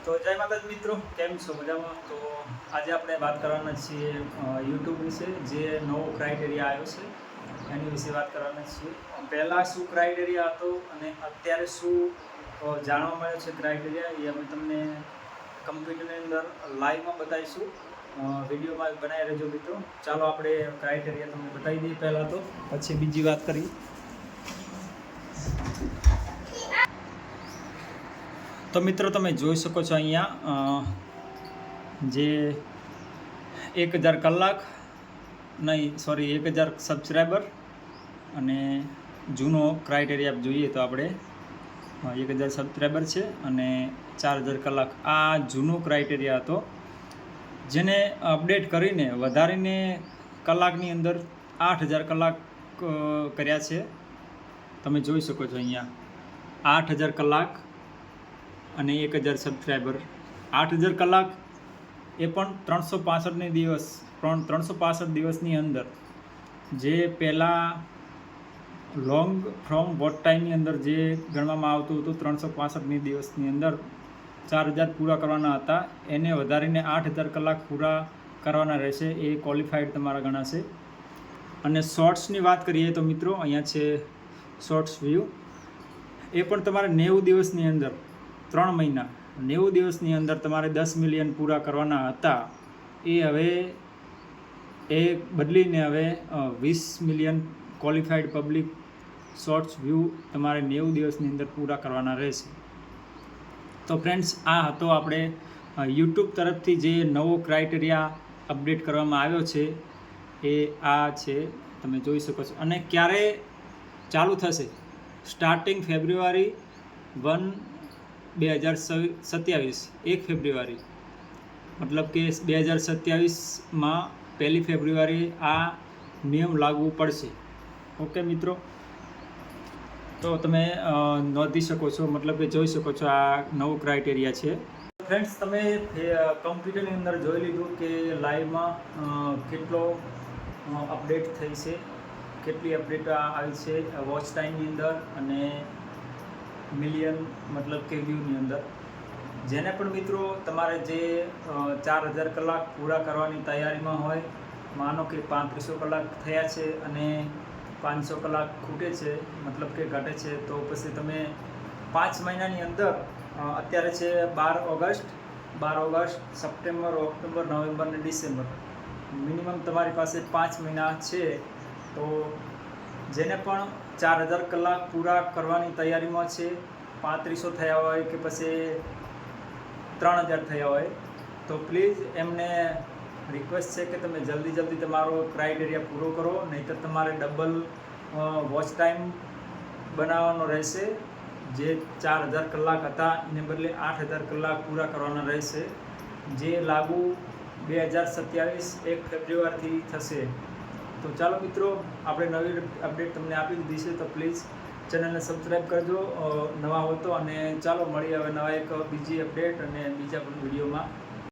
તો જય માતાજી મિત્રો, કેમ છો? મજામાં? તો આજે આપણે વાત કરવાના છીએ યુટ્યુબ વિશે, જે નવો ક્રાઇટેરિયા આવ્યો છે એની વિશે વાત કરવાના છીએ. પહેલાં શું ક્રાઇટેરિયા હતો અને અત્યારે શું જાણવા મળ્યો છે ક્રાઇટેરિયા, એ અમે તમને કમ્પ્યુટરની અંદર લાઈવમાં બતાવીશું. વિડીયોમાં બનાવી રહેજો મિત્રો. ચાલો આપણે ક્રાઇટેરિયા તમને બતાવી દઈએ પહેલાં, તો પછી બીજી વાત કરીએ. તો મિત્રો તમે જોઈ શકો છો અહીંયા જે 1000 કલાક નહીં, સોરી 1000 સબસ્ક્રાઈબર અને જૂનો ક્રાઇટેરિયા જોઈએ તો આપણે 1000 સબસ્ક્રાઈબર છે અને 4000 કલાક. આ જૂનો ક્રાઇટેરિયા હતો, જેને અપડેટ કરીને વધારીને કલાકની અંદર 8000 કલાક કર્યા છે. તમે જોઈ શકો છો અહીંયા 8000 કલાક અને 1000 સબસ્ક્રાઈબર. 8000 કલાક એ પણ 365 દિવસની અંદર, જે પહેલાં લોંગ ફ્રોમ વોટ ટાઈમની અંદર જે ગણવામાં આવતું હતું 365 દિવસની અંદર 4000 પૂરા કરવાના હતા, એને વધારીને 8000 કલાક પૂરા કરવાના રહેશે. એ ક્વોલિફાઈડ તમારા ગણાશે. અને શોર્ટ્સની વાત કરીએ તો મિત્રો અહીંયા છે શોર્ટ્સ વ્યૂ. એ પણ તમારે 90 દિવસની અંદર 3 મહિના 90 દિવસની અંદર તમારે 10 મિલિયન પૂરા કરવાના હતા. એ બદલીને હવે 20 million qualified public shorts view તમારે 90 દિવસની અંદર પૂરા કરવાના રહેશે. તો ફ્રેન્ડ્સ, આ હતો આપણે યુટ્યુબ તરફથી જે નવો ક્રાઇટેરિયા અપડેટ કરવામાં આવ્યો છે, એ આ છે. તમે જોઈ શકો છો. અને ક્યારે ચાલુ થશે? સ્ટાર્ટિંગ ફેબ્રુઆરી 1, 2027, 1 ફેબ્રુઆરી, મતલબ કે 2027માં 1 ફેબ્રુઆરી આ નિયમ લાગુ પડશે. ઓકે મિત્રો, તો તમે નોંધી શકો છો, મતલબ કે જોઈ શકો છો આ નવો ક્રાઇટેરિયા છે. ફ્રેન્ડ્સ, તમે કમ્પ્યુટરની અંદર જોઈ લીધું કે લાઈવમાં કેટલો અપડેટ થઈ છે, કેટલી અપડેટ આવી છે વોચ ટાઈમની અંદર અને મિલિયન મતલબ કે વ્યૂની અંદર. જેને પણ મિત્રો તમારે જે 4000 કલાક પૂરા કરવાની તૈયારીમાં હોય, માનો કે 3500 કલાક થયા છે અને 500 કલાક ખૂટે છે, મતલબ કે ઘટે છે, તો પછી તમે 5 મહિનાની અંદર, અત્યારે છે 12 ઓગસ્ટ, સપ્ટેમ્બર, ઓક્ટોબર, નવેમ્બર અને ડિસેમ્બર, મિનિમમ તમારી પાસે 5 મહિના છે. તો જેને પણ 4000 કલાક પૂરા કરવાની તૈયારીમાં છે, 3500 થયા હોય કે પછી 3000 થયા હોય, તો પ્લીઝ એમને રિક્વેસ્ટ છે કે તમે જલ્દી તમારો ક્રાઇટેરિયા પૂરો કરો, નહીંતર તમારે ડબલ વોચ ટાઈમ બનાવવાનો રહેશે. જે 4000 કલાક હતા એને બદલે 8000 કલાક પૂરા કરવાના રહેશે, જે લાગુ 2027 1 ફેબ્રુઆરીથી થશે. તો ચાલો મિત્રો, આપણે નવી અપડેટ તમને આપી દીધી છે, તો પ્લીઝ ચેનલને સબસ્ક્રાઈબ કરજો નવા હો તો. અને ચાલો મળીએ હવે નવા એક બીજી અપડેટ અને બીજા પણ વિડીયોમાં.